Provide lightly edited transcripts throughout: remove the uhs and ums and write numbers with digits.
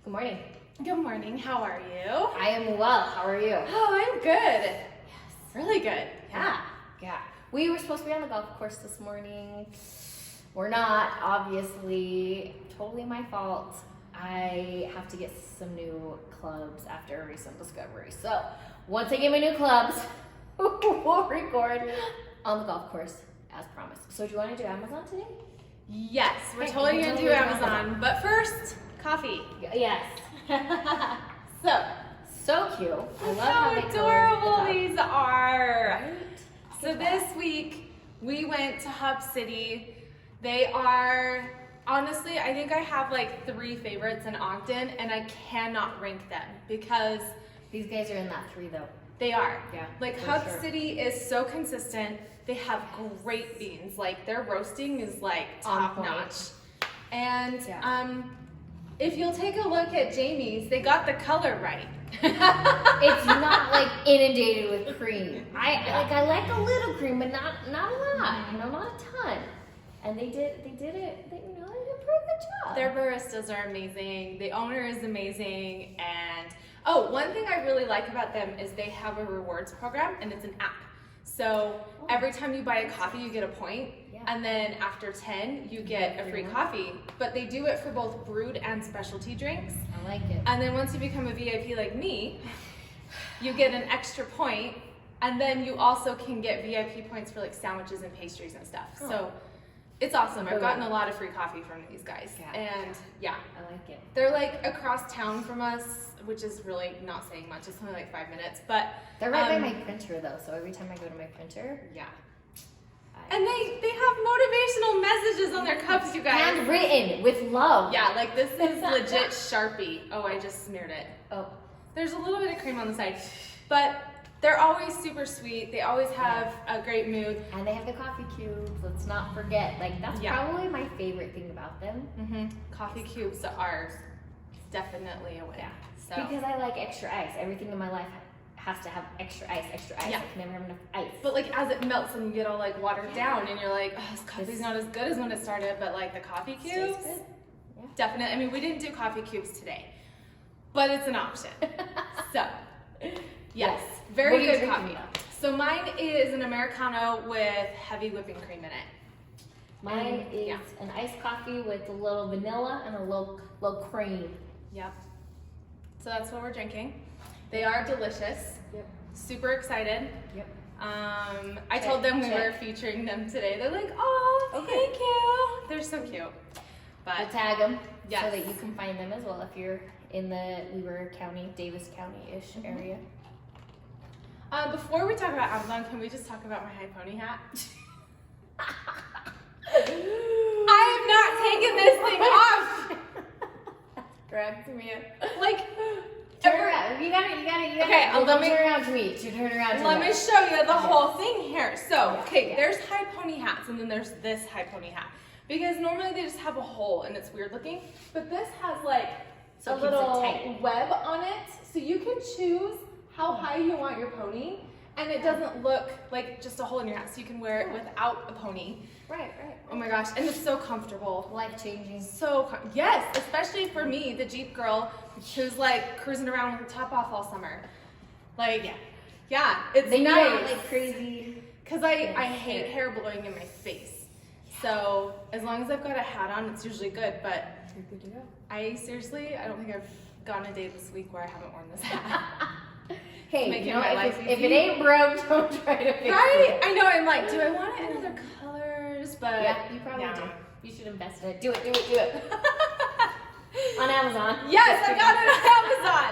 Good morning. Good morning. How are you? I am well. How are you? Oh, I'm good. Yes. Really good. Yeah. Yeah. We were supposed to be on the golf course this morning. We're not, obviously. Totally my fault. I have to get some new clubs after a recent discovery. So once I get my new clubs, we'll record on the golf course as promised. So do you want to do Amazon today? Yes, we're Hey, totally you going to totally do do Amazon. Amazon. But first, coffee. Yes. So cute. I love How how they adorable colored the these are. Right? So this week, we went to Hub City. They are, honestly, I think I have like 3 favorites in Ogden, and I cannot rank them because These guys are in that 3 though. they are. Yeah, Like for Hub sure. City is so consistent. They have great beans. Like their roasting is like On top point. notch. And Yeah. if you'll take a look at Jamie's, they got the color right. It's not like inundated with cream. I like a little cream, but not a lot. You know, not a ton. And they did it. They did a pretty good job. Their baristas are amazing. The owner is amazing. And oh, one thing I really like about them is they have a rewards program, and it's an app. So every time you buy a coffee, you get a point. Yeah. And then after 10, you get a free coffee. But they do it for both brewed and specialty drinks. I like it. And then once you become a VIP like me, you get an extra point. And then you also can get VIP points for like sandwiches and pastries and stuff. Oh. So it's awesome. I've gotten a lot of free coffee from these guys. Yeah. And yeah, I like it. they're like across town from us, which is really not saying much. It's only like 5 minutes, but They're right by my printer though, so every time I go to my printer, yeah. And they have motivational messages on their cups, you guys. handwritten with love. Yeah, like this is legit Sharpie. Oh, I just smeared it. Oh, There's a little bit of cream on the side, but they're always super sweet. They always have a great mood. and they have the coffee cubes. Let's not forget. Like that's Yeah. probably my favorite thing about them. Coffee cubes are definitely a win. Yeah. So Because I like extra ice. Everything in my life has to have extra ice. Yeah. I can never have enough ice. but like as it melts and you get all like watered down, and you're like, oh, this coffee's not as good as when it started. But like the coffee Tastes cubes, good. Yeah. definitely. I mean, we didn't do coffee cubes today, but it's an option. So yes, What very are you good drinking coffee. though? So mine is an Americano with heavy whipping cream in it. Mine is yeah. an iced coffee with a little vanilla and a low cream. Yep. So that's what we're drinking. They are delicious. Yep. Super excited. Yep. I told them we Check. were featuring them today. They're like, oh, Okay. thank you. They're so cute. We'll But tag them so Yes. that you can find them as well if you're in the Weber County, Davis County-ish area. before we talk about Amazon, can we just talk about my high pony hat? I am not taking this thing off. Correct me. Like, Turn ever- around. You gotta. Okay, well, let me- turn around to me. Turn around to Let me show you the whole thing here. So, Yeah, okay, yeah. there's high pony hats, and then there's this high pony hat. Because normally they just have a hole and it's weird looking, but this has like So a it keeps it little tight. web on it, so you can choose how high you want your pony, and it doesn't look like just a hole in your hat, so you can wear it without a pony. Right. Oh my gosh, and it's so comfortable. Life changing. Yes, especially for me, the Jeep girl, who's like cruising around with her top off all summer. Like, yeah, it's They nice. go like crazy. Because I hate hair blowing in my face. So as long as I've got a hat on, it's usually good. But You're good to go. I don't think I've gone a day this week where I haven't worn this hat. Hey, Making you know, my life if easy. it ain't broke, don't try to fix it. Right? I know, I'm like, do I want it in other colors? But Yeah, you probably yeah. do. You should invest in it. Do it. On Amazon. Yes, I got it on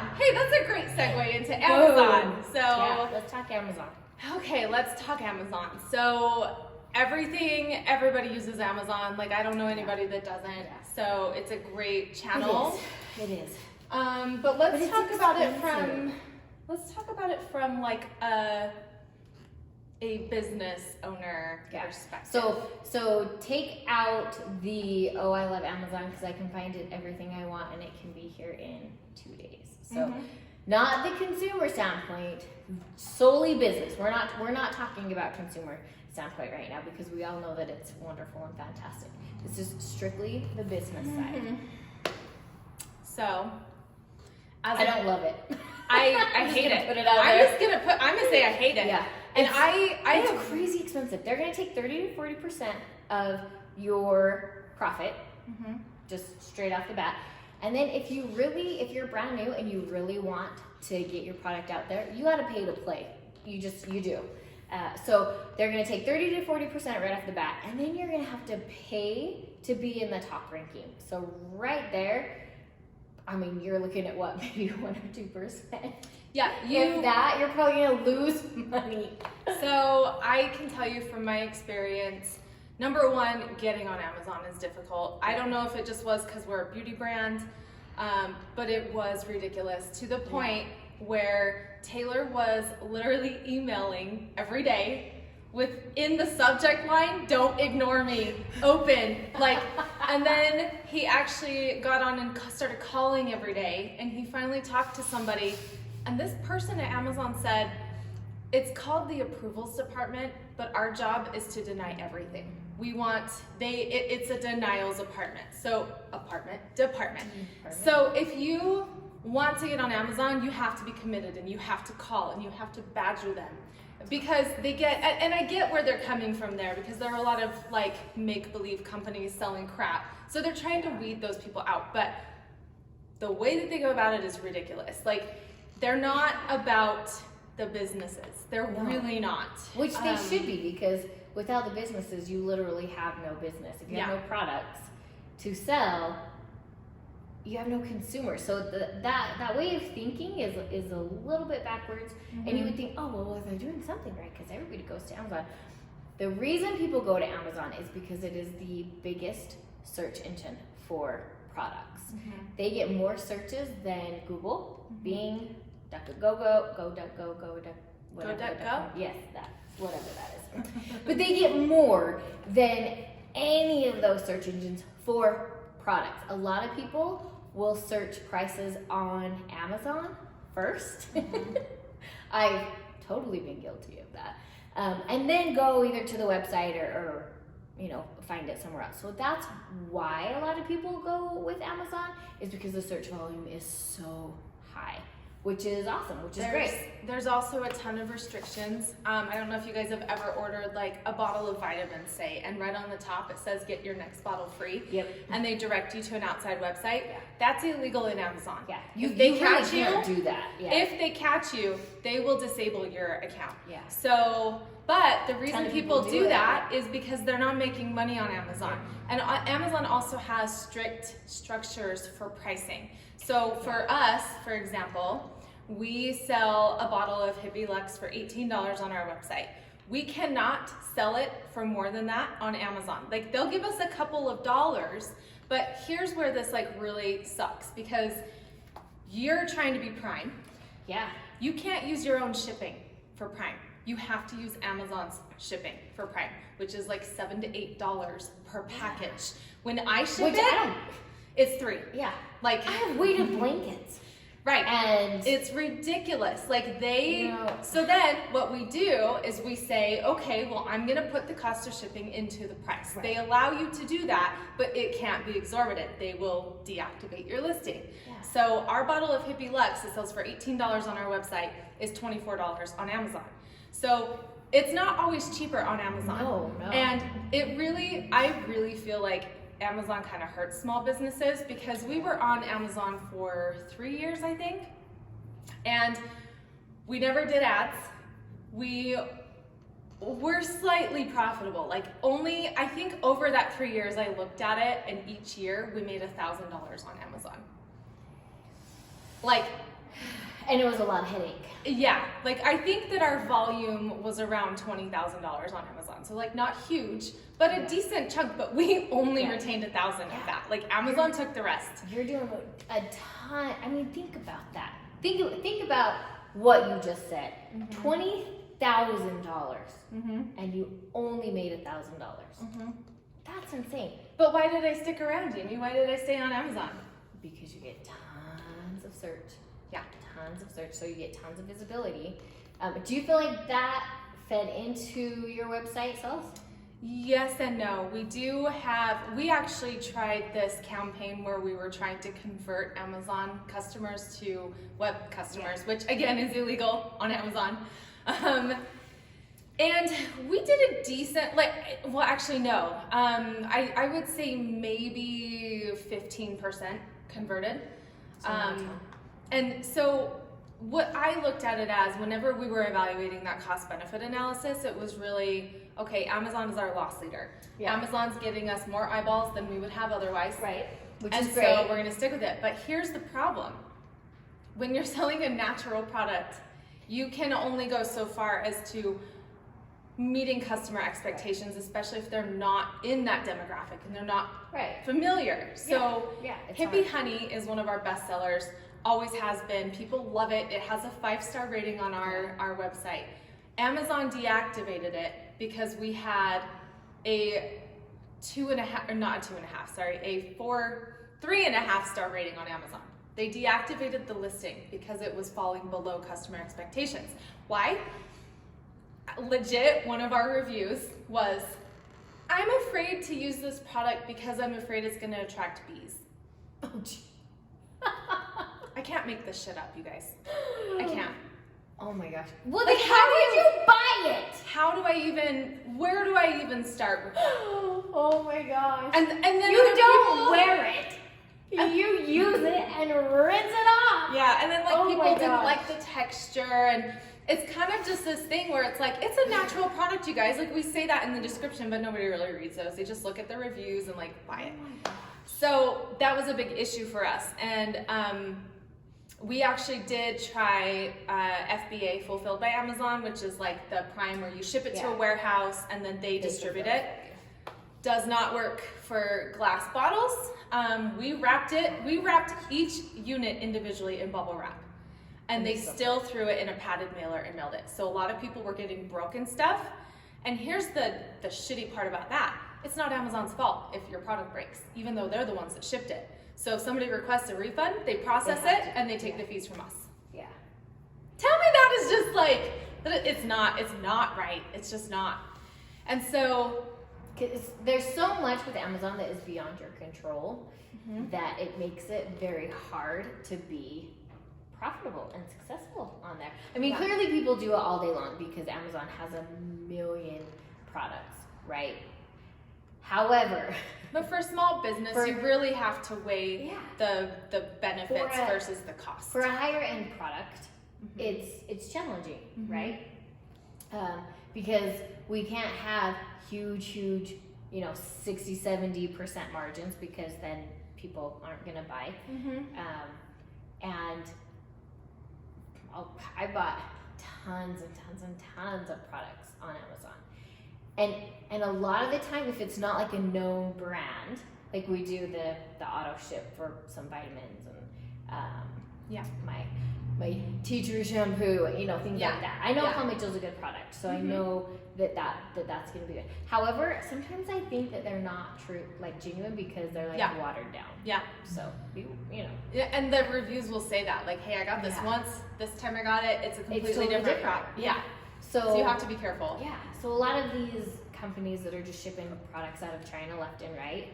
Amazon. Hey, that's a great segue into Amazon. Boom. So Yeah, let's talk Amazon. okay, let's talk Amazon. So everybody uses Amazon. Like I don't know anybody that doesn't. Yeah. So it's a great channel. It is. But let's it's talk about it expensive. from like a business owner perspective. So take out the I love Amazon because I can find it everything I want and it can be here in 2 days. So not the consumer standpoint, solely business. We're not talking about consumer standpoint right now because we all know that it's wonderful and fantastic. This is strictly the business side. So I don't love it. I hate it. Put it out I'm there. gonna say I hate it. Yeah. And it's have crazy expensive. They're gonna take 30 to 40% of your profit, just straight off the bat. And then if you're brand new and you really want to get your product out there, you gotta pay to play. You do. So they're gonna take 30 to 40% right off the bat, and then you're gonna have to pay to be in the top ranking. So right there, I mean, you're looking at what, maybe 1 or 2%. Yeah, If that, you're probably gonna lose money. So I can tell you from my experience, number one, getting on Amazon is difficult. I don't know if it just was because we're a beauty brand, but it was ridiculous to the point where Taylor was literally emailing every day within the subject line, "Don't ignore me, open." And then he actually got on and started calling every day, and he finally talked to somebody, and this person at Amazon said, "It's called the approvals department, but our job is to deny everything. It's a denials department. So So if you want to get on Amazon, you have to be committed, and you have to call, and you have to badger them, because and I get where they're coming from there, because there are a lot of make-believe companies selling crap. So they're trying to weed those people out, but the way that they go about it is ridiculous. They're not about the businesses. They're really not. Which they should be, because without the businesses, you literally have no business. If you have no products to sell, you have no consumers. So that way of thinking is a little bit backwards. And you would think, oh, well, they're doing something right, because everybody goes to Amazon. The reason people go to Amazon is because it is the biggest search engine for products. They get more searches than Google, Bing, DuckDuckGo. Yes, whatever that is. But they get more than any of those search engines for products. A lot of people will search prices on Amazon first. I've totally been guilty of that. And then go either to the website or find it somewhere else. So that's why a lot of people go with Amazon, is because the search volume is so high, which is awesome, which is great. There's also a ton of restrictions. I don't know if you guys have ever ordered a bottle of vitamins, say, and right on the top it says "get your next bottle free." Yep. And they direct you to an outside website. Yeah. That's illegal in Amazon. Yeah. If they catch you, can't do that. Yeah. If they catch you, they will disable your account. Yeah. So, but the reason people do that is because they're not making money on Amazon. And Amazon also has strict structures for pricing. So for us, for example, we sell a bottle of Hippie Lux for $18 on our website. We cannot sell it for more than that on Amazon. They'll give us a couple of dollars, but here's where this really sucks, because you're trying to be Prime. Yeah. You can't use your own shipping for Prime. You have to use Amazon's shipping for Prime, which is $7 to $8 per package. When I ship it's $3. Yeah. I have weighted blankets. Right. And it's ridiculous. So then what we do is we say, okay, well, I'm going to put the cost of shipping into the price. Right. They allow you to do that, but it can't be exorbitant. They will deactivate your listing. Yeah. So our bottle of Hippie Lux that sells for $18 on our website is $24 on Amazon. So it's not always cheaper on Amazon. No. And I really feel like Amazon kind of hurts small businesses, because we were on Amazon for 3 years, I think, and we never did ads. We were slightly profitable, I think over that 3 years I looked at it, and each year we made $1,000 on Amazon. And it was a lot of headache. Yeah, I think that our volume was around $20,000 on Amazon. So not huge, but a decent chunk, but we only retained 1,000 of that. Amazon took the rest. You're doing a ton. I mean, think about that. Think about what you just said. $20,000 and you only made $1,000. That's insane. But why did I stick around, Jamie? Why did I stay on Amazon? Because you get tons of search. Yeah. Tons of search, so you get tons of visibility. Do you feel like that fed into your website sales? Yes and no. We actually tried this campaign where we were trying to convert Amazon customers to web customers, which again is illegal on Amazon. And we did a decent, actually no. I would say maybe 15% converted. And so what I looked at it as, whenever we were evaluating that cost benefit analysis, it was really, okay, Amazon is our loss leader. Yeah. Amazon's getting us more eyeballs than we would have otherwise. Right. Which is great. So we're gonna stick with it. But here's the problem. When you're selling a natural product, you can only go so far as to meeting customer expectations, especially if they're not in that demographic and they're not familiar. So Hippie Honey is one of our best sellers. Always has been. People love it. It has a 5-star rating on our website. Amazon deactivated it because we had a 3.5-star rating on Amazon. They deactivated the listing because it was falling below customer expectations. Why? Legit, one of our reviews was, I'm afraid to use this product because I'm afraid it's going to attract bees. Oh, gee. I can't make this shit up, you guys. I can't. Oh my gosh. Well, like, how did you buy it? Where do I even start with that? Oh my gosh. And then you don't wear it. You use it and rinse it off. Yeah, and then people didn't like the texture, and it's kind of just this thing where it's like, it's a natural product, you guys. Like, we say that in the description, but nobody really reads those. They just look at the reviews and buy it. So that was a big issue for us. And we actually did try FBA, Fulfilled by Amazon, which is like the Prime where you ship it to a warehouse and then they distribute it. Does not work for glass bottles. We wrapped each unit individually in bubble wrap. And they still threw it in a padded mailer and mailed it. So a lot of people were getting broken stuff. And here's the shitty part about that. It's not Amazon's fault if your product breaks, even though they're the ones that shipped it. So if somebody requests a refund, they process it and they take the fees from us. Yeah. Tell me that is just it's not right. It's just not. And so, there's so much with Amazon that is beyond your control that it makes it very hard to be profitable and successful on there. I mean, clearly people do it all day long because Amazon has a million products, right? However, but for small business, you really have to weigh the benefits versus the cost. For a higher end product, it's challenging, right? Because we can't have huge, 60-70% margins because then people aren't gonna buy. And I bought tons and tons and tons of products on Amazon. And a lot of the time, if it's not like a known brand, like we do the auto ship for some vitamins and my tea tree shampoo, things like that. I know How Mitchell's a good product, so I know that's gonna be good. However, sometimes I think that they're not true, genuine, because they're watered down. Yeah. So Yeah, and the reviews will say that, hey, I got this once. This time I got it. It's a completely different product. Yeah. So you have to be careful. Yeah. So a lot of these companies that are just shipping products out of China left and right,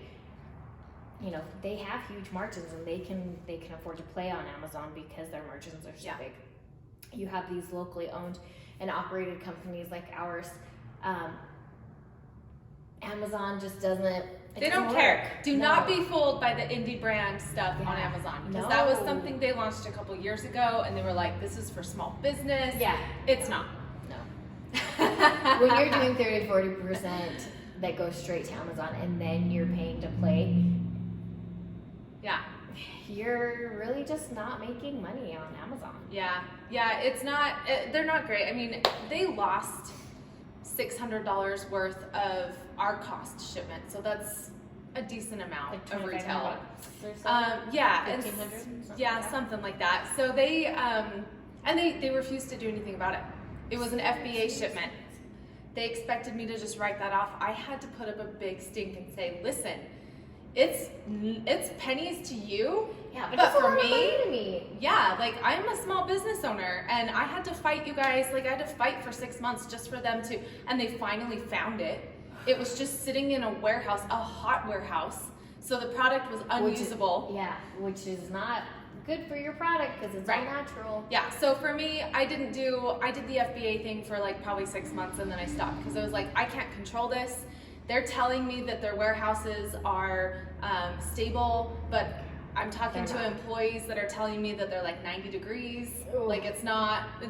they have huge margins and they can afford to play on Amazon because their margins are so big. You have these locally owned and operated companies like ours. Amazon just doesn't. They don't care. Do not be fooled by the indie brand stuff on Amazon, because that was something they launched a couple years ago, and they were like, "This is for small business." Yeah, it's not. When you're doing 30-40% that goes straight to Amazon and then you're paying to play, you're really just not making money on Amazon. It's not, they're not great. I mean, they lost $600 worth of our cost shipment, so that's a decent amount of retail. Something like that. So they and they refused to do anything about it. It was an FBA shipment. They expected me to just write that off. I had to put up a big stink and say, listen, it's pennies to you, but for me, I'm a small business owner, and I had to fight you guys. I had to fight for 6 months just for them to, and they finally found it. It was just sitting in a warehouse, a hot warehouse. So the product was unusable. Which is not good for your product because it's all natural. Yeah, so for me, I did the FBA thing for like probably 6 months and then I stopped because I was like, I can't control this. They're telling me that their warehouses are stable, but I'm talking to employees that are telling me that they're like 90 degrees. Ooh. Like it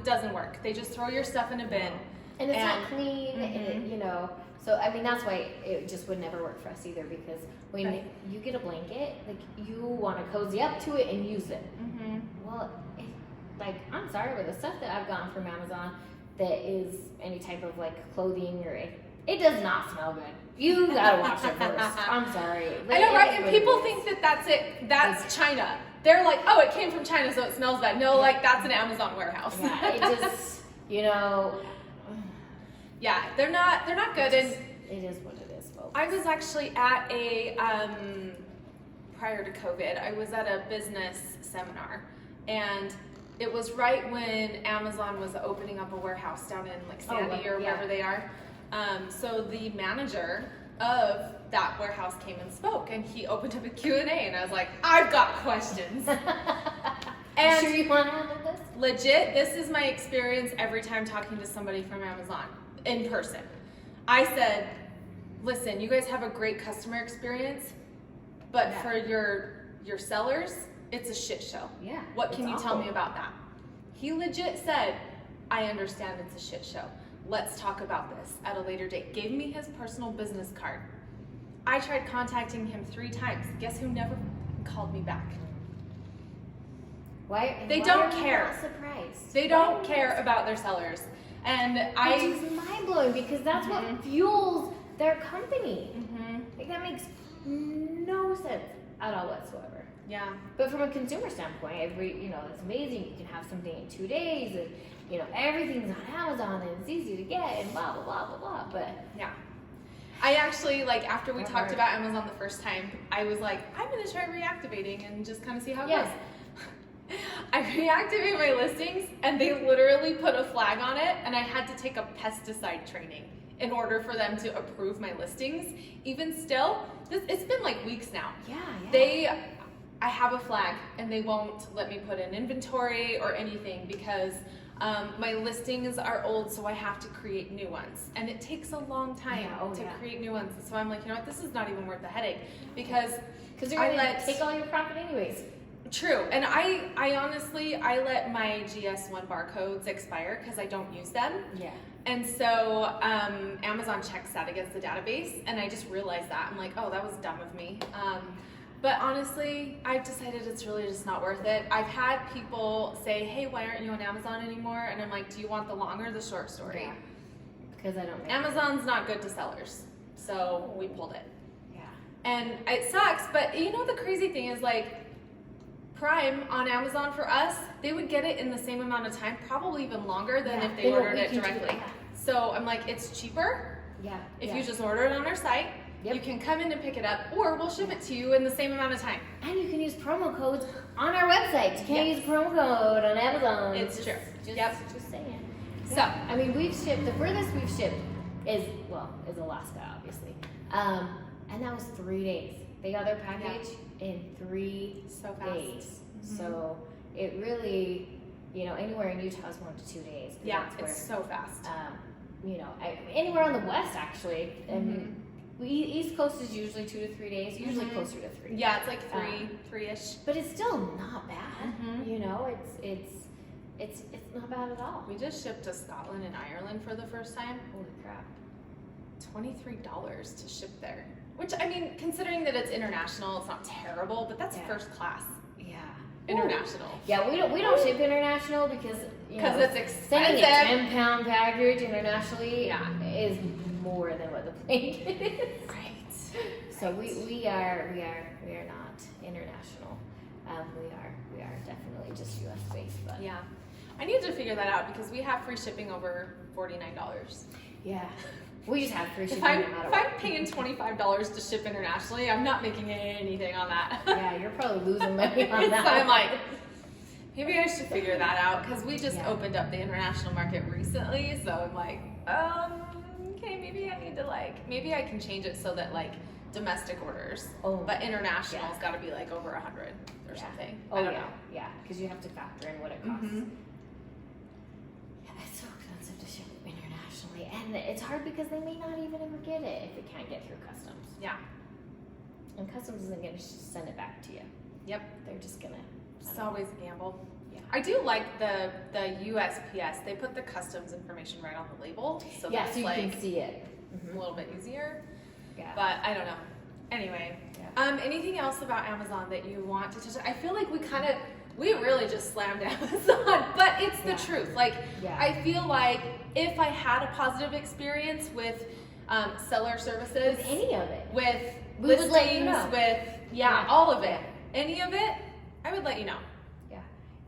doesn't work. They just throw your stuff in a bin. And it's not clean, and you know. So I mean, that's why it just would never work for us either. Because when you get a blanket, like you want to cozy up to it and use it. Mm-hmm. Well, like I'm sorry, but the stuff that I've gotten from Amazon that is any type of like clothing or it does not smell good. You gotta wash it first. I'm sorry. I know, right? And people think that that's it. That's China. They're like, oh, it came from China, so it smells bad. No, like that's an Amazon warehouse. Yeah, it just, you know. Yeah, they're not good. And it is what it is, folks. I was actually at a prior to COVID, I was at a business seminar, and it was right when Amazon was opening up a warehouse down in like Sandy or wherever they are. So the manager of that warehouse came and spoke, and he opened up a Q&A, and I was like, I've got questions. And sure you want to handle this? Legit, this is my experience every time talking to somebody from Amazon in person. I said, listen, you guys have a great customer experience, but for your sellers, it's a shit show. Yeah. What can you tell me about that? He legit said, I understand it's a shit show. Let's talk about this at a later date. Gave me his personal business card. I tried contacting him 3 times. Guess who never called me back? They don't care. Surprised. They don't care about their sellers. And Which is mind blowing because that's what fuels their company. Like that makes no sense at all whatsoever. Yeah. But from a consumer standpoint, it's amazing. You can have something in 2 days, and everything's on Amazon, and it's easy to get, and blah blah blah blah blah. But yeah. I actually, like, after we talked about Amazon the first time, I was like, I'm gonna try reactivating and just kind of see how it goes. I reactivate my listings, and they literally put a flag on it, and I had to take a pesticide training in order for them to approve my listings. Even still, it's been like weeks now. Yeah. I have a flag, and they won't let me put in inventory or anything because my listings are old, so I have to create new ones, and it takes a long time to create new ones. So I'm like, you know what, this is not even worth the headache because you're gonna take all your profit anyways. True, and I honestly let my GS1 barcodes expire because I don't use them. Yeah. And so Amazon checks that against the database, and I just realized that. I'm like, oh, that was dumb of me. But honestly, I've decided it's really just not worth it. I've had people say, hey, why aren't you on Amazon anymore? And I'm like, do you want the long or the short story? Yeah. Because I don't. Amazon's not good to sellers, so we pulled it. Yeah. And it sucks, but the crazy thing is like, Prime on Amazon for us, they would get it in the same amount of time, probably even longer than if they ordered it directly. So I'm like, it's cheaper. Yeah. If you just order it on our site, you can come in and pick it up, or we'll ship it to you in the same amount of time. And you can use promo codes on our website. You can't use a promo code on Amazon. It's true. Just saying. So, I mean, the furthest we've shipped is Alaska, obviously. And that was 3 days. They got their package in 3 days. So it really, anywhere in Utah is 1 to 2 days. Yeah, it's so fast. Anywhere on the west actually, and East Coast is usually 2 to 3 days. Usually closer to 3. Yeah, it's like three-ish. But it's still not bad. It's not bad at all. We just shipped to Scotland and Ireland for the first time. Holy crap! $23 to ship there. Which, I mean, considering that it's international, it's not terrible, but that's first class. Yeah. International. Yeah, we don't ship international because it's expensive. Sending a 10-pound package internationally is more than what the plane is. Right. So we are not international. We are definitely just US based. But yeah, I need to figure that out because we have free shipping over $49. Yeah. We just have free shipping. If I'm paying $25 to ship internationally, I'm not making anything on that. Yeah, you're probably losing money on that. So I'm like, maybe I should figure that out because we just opened up the international market recently. So I'm like, okay, maybe I need to maybe I can change it so that domestic orders, Oh, but international's got to be over 100 or something. Oh, I don't know. Yeah, because you have to factor in what it costs. Mhm. Yeah, it's so expensive to ship internationally, and it's hard because they may not even ever get it if it can't get through customs. Yeah. And customs isn't going to send it back to you. Yep. They're just gonna. It's always a gamble. Yeah. I do like the USPS. They put the customs information right on the label, so Yeah, that's so you can see it. a little bit easier. Yeah. But I don't know. Anyway, anything else about Amazon that you want to touch? I feel like we really just slammed Amazon, but it's the truth. I feel like if I had a positive experience with seller services, with any of it, with we would let you listings, know. with all of it, any of it, I would let you know. Yeah.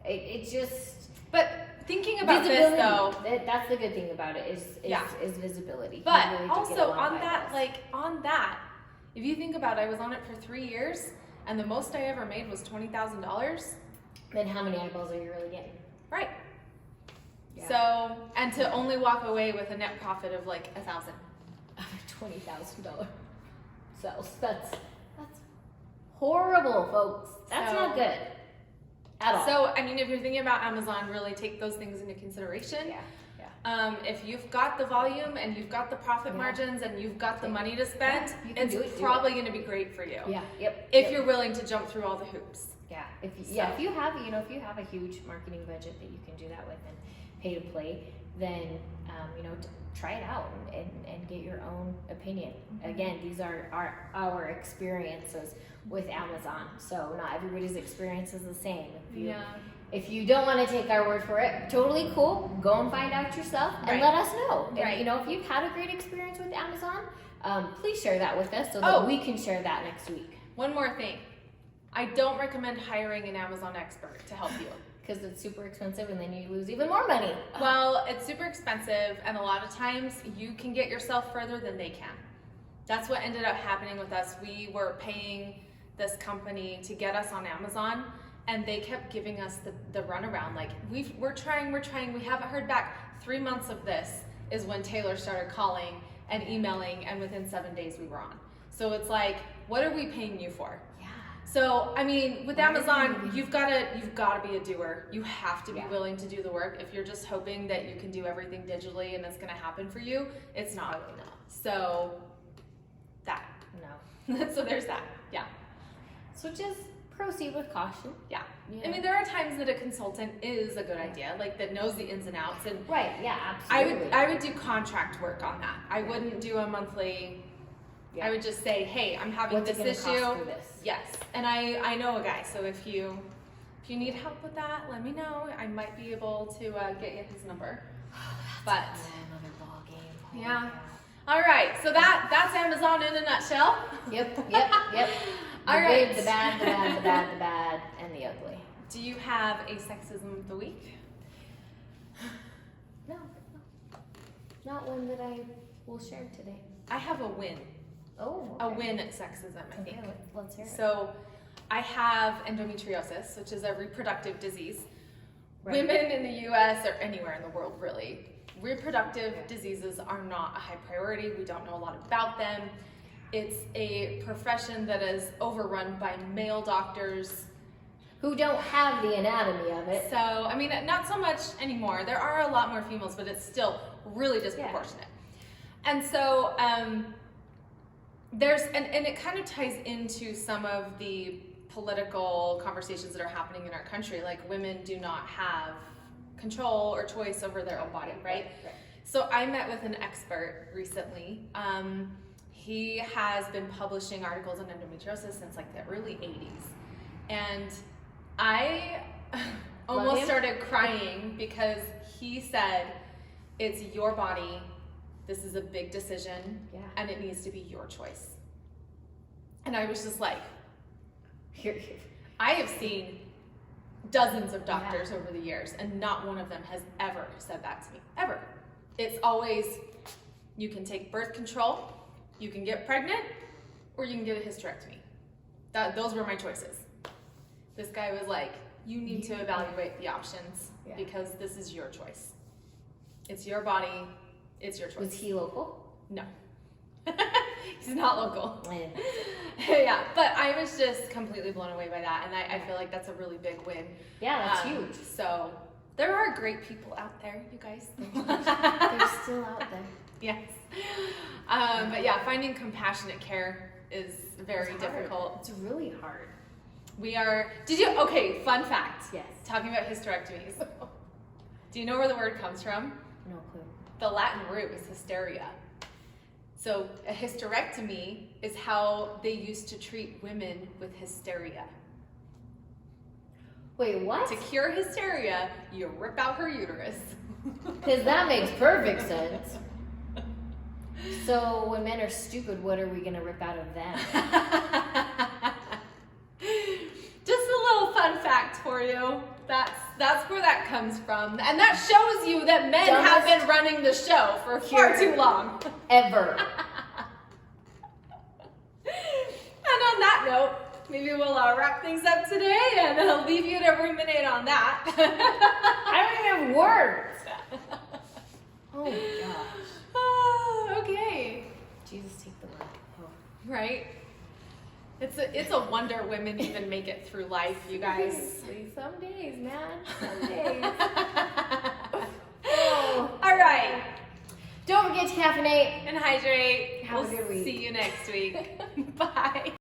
It just. But thinking about this though, that's the good thing about it is visibility. But really also on that, if you think about it, I was on it for 3 years, and the most I ever made was $20,000. Then how many eyeballs are you really getting? Right. Yeah. So, and to only walk away with a net profit of $1,000. $20,000 sales. That's horrible, folks. That's not good at all. So, I mean, if you're thinking about Amazon, really take those things into consideration. Yeah. If you've got the volume and you've got the profit margins and you've got the money to spend, it's probably going to be be great for you. Yeah. Yep. If you're willing to jump through all the hoops. Yeah. If you have a huge marketing budget that you can do that with and pay to play, then try it out and get your own opinion. Again, these are our experiences with Amazon, so not everybody's experience is the same. If you don't want to take our word for it, totally cool. Go and find out yourself and let us know. Right. If you've had a great experience with Amazon, please share that with us so that we can share that next week. One more thing. I don't recommend hiring an Amazon expert to help you. Because it's super expensive and then you lose even more money. Well, it's super expensive, and a lot of times you can get yourself further than they can. That's what ended up happening with us. We were paying this company to get us on Amazon, and they kept giving us the runaround. We're trying, we haven't heard back. 3 months of this is when Taylor started calling and emailing, and within 7 days we were on. So it's what are we paying you for? So, I mean, with Amazon, you've got to be a doer. You have to be willing to do the work. If you're just hoping that you can do everything digitally and it's going to happen for you, it's not. So, so there's that. Yeah. So just proceed with caution. Yeah. I mean, there are times that a consultant is a good idea, that knows the ins and outs. And absolutely. I would do contract work on that. I wouldn't do a monthly. I would just say, hey, I'm having What's this it gonna issue. cost for this? Yes, and I know a guy, so if you need help with that, let me know. I might be able to get you his number. But another ball game. Yeah. All right, so that's Amazon in a nutshell. Yep. All right. Good, the bad, and the ugly. Do you have a sexism of the week? No, not one that I will share today. I have a win. Oh, a win at sexism, I think. Okay, let's hear it. So, I have endometriosis, which is a reproductive disease. Women in the U.S. or anywhere in the world, really, reproductive diseases are not a high priority. We don't know a lot about them. It's a profession that is overrun by male doctors who don't have the anatomy of it. So, I mean, not so much anymore. There are a lot more females, but it's still really disproportionate. And so, and it kind of ties into some of the political conversations that are happening in our country. Women do not have control or choice over their own body, right? So I met with an expert recently. He has been publishing articles on endometriosis since the early 80s. And I almost started crying because he said, it's your body. This is a big decision, and it needs to be your choice. And I was just I have seen dozens of doctors over the years, and not one of them has ever said that to me, ever. It's always, you can take birth control, you can get pregnant, or you can get a hysterectomy. Those were my choices. This guy was you need to evaluate the options because this is your choice. It's your body. It's your choice. Was he local? No. He's not local. Eh. Yeah, but I was just completely blown away by that, and I feel like that's a really big win. Yeah, that's huge. So there are great people out there, you guys. They're still out there. Yes. But yeah, finding compassionate care is very difficult. It's really hard. Okay, fun fact. Yes. Talking about hysterectomies. Do you know where the word comes from? No clue. The Latin root is hysteria. So a hysterectomy is how they used to treat women with hysteria. Wait, what? To cure hysteria, you rip out her uterus. Because that makes perfect sense. So when men are stupid, what are we going to rip out of them? Just a little fun fact for you. That's where that comes from. And that shows you that men have been running the show for far too long. Ever. And on that note, maybe we'll wrap things up today, and I'll leave you to ruminate on that. I don't even have words. Oh my gosh. Oh, okay. Jesus, take the word. Oh. Right? It's a wonder women even make it through life, you guys. Seriously, some days, man. Some days. Oh. All right. Don't forget to caffeinate And hydrate. Have a good week. See you next week. Bye.